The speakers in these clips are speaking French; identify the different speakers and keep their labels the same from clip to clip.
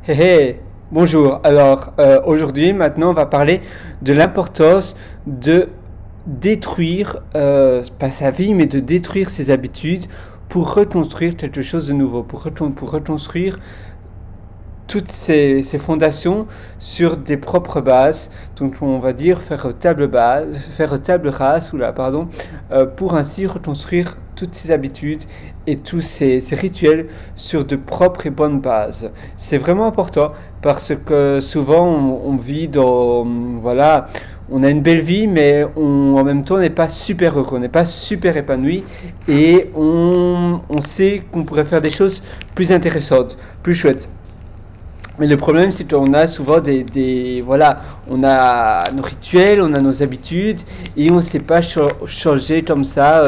Speaker 1: Hé hé, bonjour. Alors aujourd'hui, maintenant, on va parler de l'importance de détruire, pas sa vie, mais de détruire ses habitudes pour reconstruire quelque chose de nouveau, pour reconstruire toutes ces fondations sur des propres bases. Donc on va dire faire table rase, pour ainsi reconstruire toutes ces habitudes et tous ces rituels sur de propres et bonnes bases. C'est vraiment important parce que souvent on vit dans, voilà, on a une belle vie, mais en même temps on n'est pas super heureux, on n'est pas super épanoui et on sait qu'on pourrait faire des choses plus intéressantes, plus chouettes. Mais le problème, c'est qu'on a souvent voilà, on a nos rituels, on a nos habitudes, et on ne sait pas changer comme ça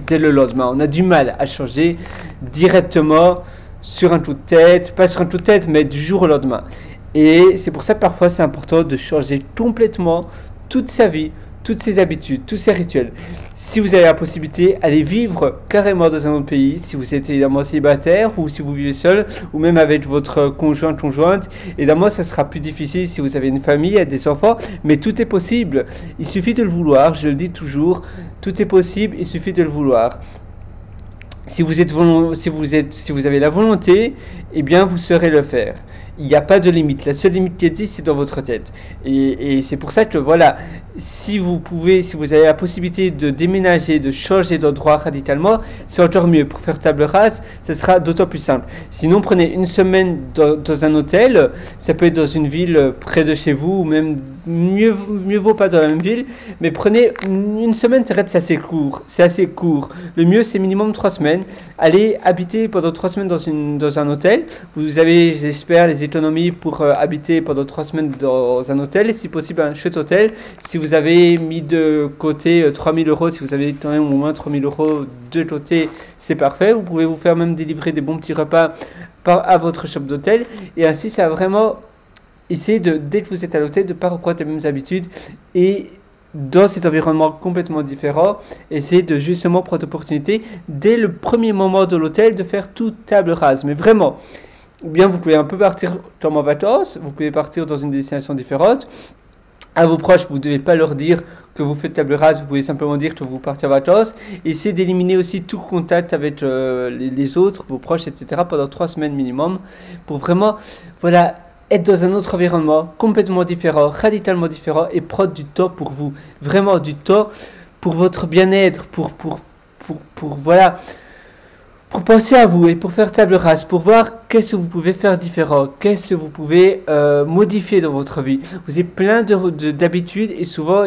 Speaker 1: dès le lendemain. On a du mal à changer directement sur un coup de tête, pas sur un coup de tête, mais du jour au lendemain. Et c'est pour ça que parfois c'est important de changer complètement toute sa vie, toutes ses habitudes, tous ses rituels. Si vous avez la possibilité, allez vivre carrément dans un autre pays, si vous êtes évidemment célibataire ou si vous vivez seul ou même avec votre conjointe. Évidemment, ça sera plus difficile si vous avez une famille et des enfants, mais tout est possible. Il suffit de le vouloir, je le dis toujours, tout est possible, il suffit de le vouloir. Si vous avez la volonté, eh bien vous saurez le faire. Il n'y a pas de limite. La seule limite qui existe, c'est dans votre tête. Et c'est pour ça que voilà, si vous avez la possibilité de déménager, de changer d'endroit radicalement, c'est encore mieux. Pour faire table rase, ce sera d'autant plus simple. Sinon, prenez une semaine dans un hôtel. Ça peut être dans une ville près de chez vous, ou même mieux vaut pas dans la même ville. Mais prenez une semaine, c'est assez court. C'est assez court. Le mieux, c'est minimum 3 semaines. Allez habiter pendant 3 semaines dans un hôtel. Vous avez, j'espère, les économies pour habiter pendant 3 semaines dans un hôtel, et si possible un chouette hôtel. Si vous avez mis de côté 3000 euros, si vous avez quand même au moins 3000 euros de côté, c'est parfait. Vous pouvez vous faire même délivrer des bons petits repas à votre shop d'hôtel, et ainsi ça va vraiment essayer de, dès que vous êtes à l'hôtel, de ne pas reprendre les mêmes habitudes et dans cet environnement complètement différent, essayez de justement prendre l'opportunité dès le premier moment de l'hôtel de faire toute table rase, mais vraiment. Ou bien vous pouvez un peu partir comme en vacances, vous pouvez partir dans une destination différente. À vos proches, vous ne devez pas leur dire que vous faites table rase, vous pouvez simplement dire que vous partez en vacances. Essayez d'éliminer aussi tout contact avec les autres, vos proches, etc. pendant 3 semaines minimum, pour vraiment, voilà, être dans un autre environnement complètement différent, radicalement différent, et prendre du temps pour vous. Vraiment du temps pour votre bien-être, voilà, pour penser à vous et pour faire table rase, pour voir qu'est-ce que vous pouvez faire différent, qu'est-ce que vous pouvez modifier dans votre vie. Vous avez plein d'habitudes, et souvent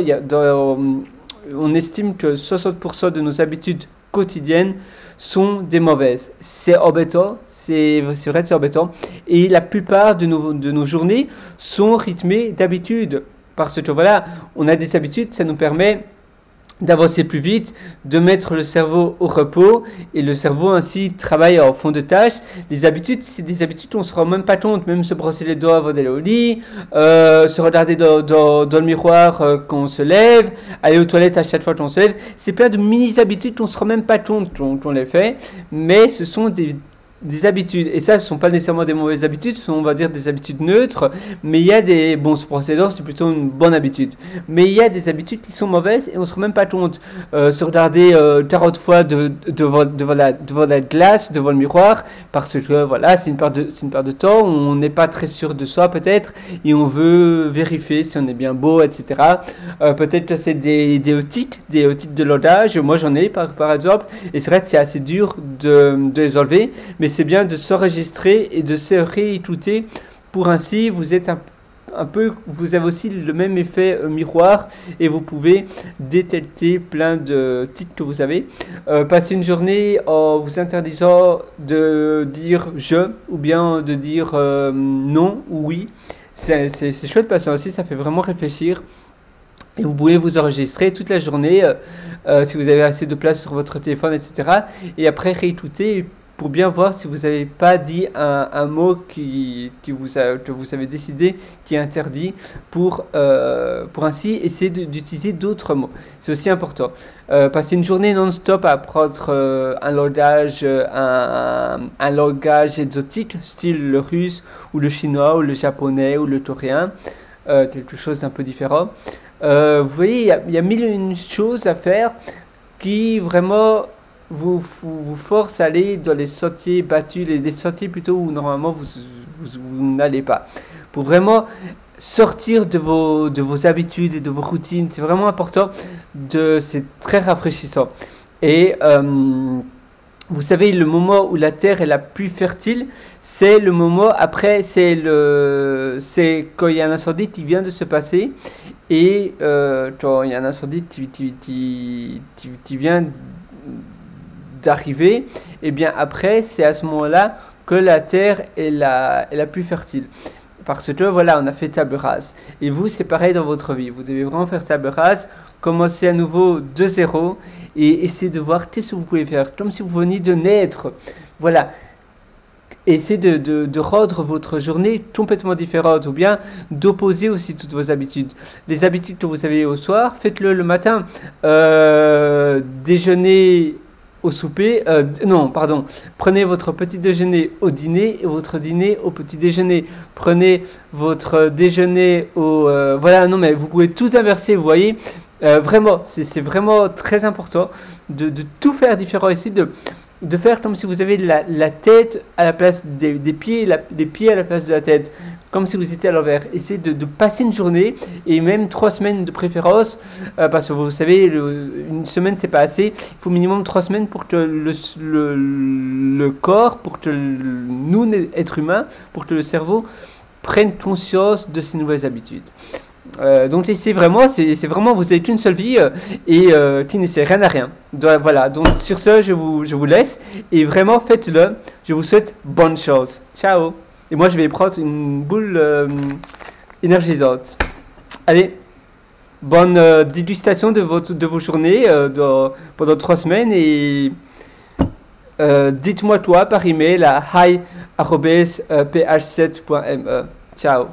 Speaker 1: on estime que 60% de nos habitudes quotidiennes sont des mauvaises. C'est embêtant, c'est vrai que c'est embêtant. Et la plupart de nos journées sont rythmées d'habitudes. Parce que voilà, on a des habitudes, ça nous permet d'avancer plus vite, de mettre le cerveau au repos, et le cerveau ainsi travaille en fond de tâche. Les habitudes, c'est des habitudes où on ne se rend même pas compte, même se brosser les doigts avant d'aller au lit, se regarder dans le miroir quand on se lève, aller aux toilettes à chaque fois qu'on se lève. C'est plein de mini-habitudes qu'on ne se rend même pas compte qu'on les fait, mais ce sont des habitudes, et ça ce sont pas nécessairement des mauvaises habitudes, ce sont, on va dire, des habitudes neutres, mais il y a des bons se brosser les dents, c'est plutôt une bonne habitude, mais il y a des habitudes qui sont mauvaises et on se rend même pas compte. Se regarder 40 fois devant la glace, devant le miroir, parce que voilà, c'est une part de temps où on n'est pas très sûr de soi peut-être, et on veut vérifier si on est bien beau, etc. Peut-être que c'est des otites de l'odage, moi j'en ai par exemple, et c'est vrai que c'est assez dur de les enlever, mais c'est bien de s'enregistrer et de se réécouter, pour ainsi vous êtes vous avez aussi le même effet miroir, et vous pouvez détecter plein de tics que vous avez. Passer une journée en vous interdisant de dire je, ou bien de dire non ou oui, c'est chouette parce que aussi ça fait vraiment réfléchir. Et vous pouvez vous enregistrer toute la journée si vous avez assez de place sur votre téléphone, etc. Et après réécouter pour bien voir si vous n'avez pas dit un mot que vous avez décidé qui est interdit pour ainsi essayer d'utiliser d'autres mots. C'est aussi important. Passer une journée non-stop à apprendre un langage exotique, style le russe ou le chinois ou le japonais ou le coréen, quelque chose d'un peu différent. Vous voyez, il y a mille et une choses à faire qui vraiment vous forcent à aller dans les sentiers battus, les sentiers plutôt où normalement vous n'allez pas. Pour vraiment sortir de vos habitudes et de vos routines, c'est vraiment important, c'est très rafraîchissant. Et vous savez, le moment où la terre est la plus fertile, c'est le moment après, c'est quand il y a un incendie qui vient de se passer et quand il y a un incendie qui vient d'arriver, et bien après, c'est à ce moment-là que la terre est la plus fertile. Parce que voilà, on a fait table rase. Et vous, c'est pareil dans votre vie. Vous devez vraiment faire table rase, commencer à nouveau de zéro et essayer de voir qu'est-ce que vous pouvez faire. Comme si vous veniez de naître. Voilà. Essayez de rendre votre journée complètement différente ou bien d'opposer aussi toutes vos habitudes. Les habitudes que vous avez au soir, faites-le le matin. Déjeuner au souper, non, pardon, prenez votre petit déjeuner au dîner et votre dîner au petit déjeuner. Prenez votre déjeuner au... voilà, non, mais vous pouvez tout inverser, vous voyez. Vraiment, c'est vraiment très important de tout faire différent ici, de faire comme si vous avez la tête à la place des pieds, les pieds à la place de la tête, comme si vous étiez à l'envers. Essayez de passer une journée, et même 3 semaines de préférence, parce que vous savez, une semaine c'est pas assez, il faut minimum 3 semaines pour que le corps, pour que nous, êtres humains, pour que le cerveau prenne conscience de ces nouvelles habitudes. Donc c'est vraiment, vous avez qu'une seule vie et qui ne sert rien à rien. Donc, voilà, donc sur ce, je vous laisse et vraiment faites-le. Je vous souhaite bonne chance. Ciao. Et moi je vais prendre une boule énergisante. Allez, bonne dégustation de vos journées pendant 3 semaines et dites-moi toi par email à hi@ph7.me. Ciao.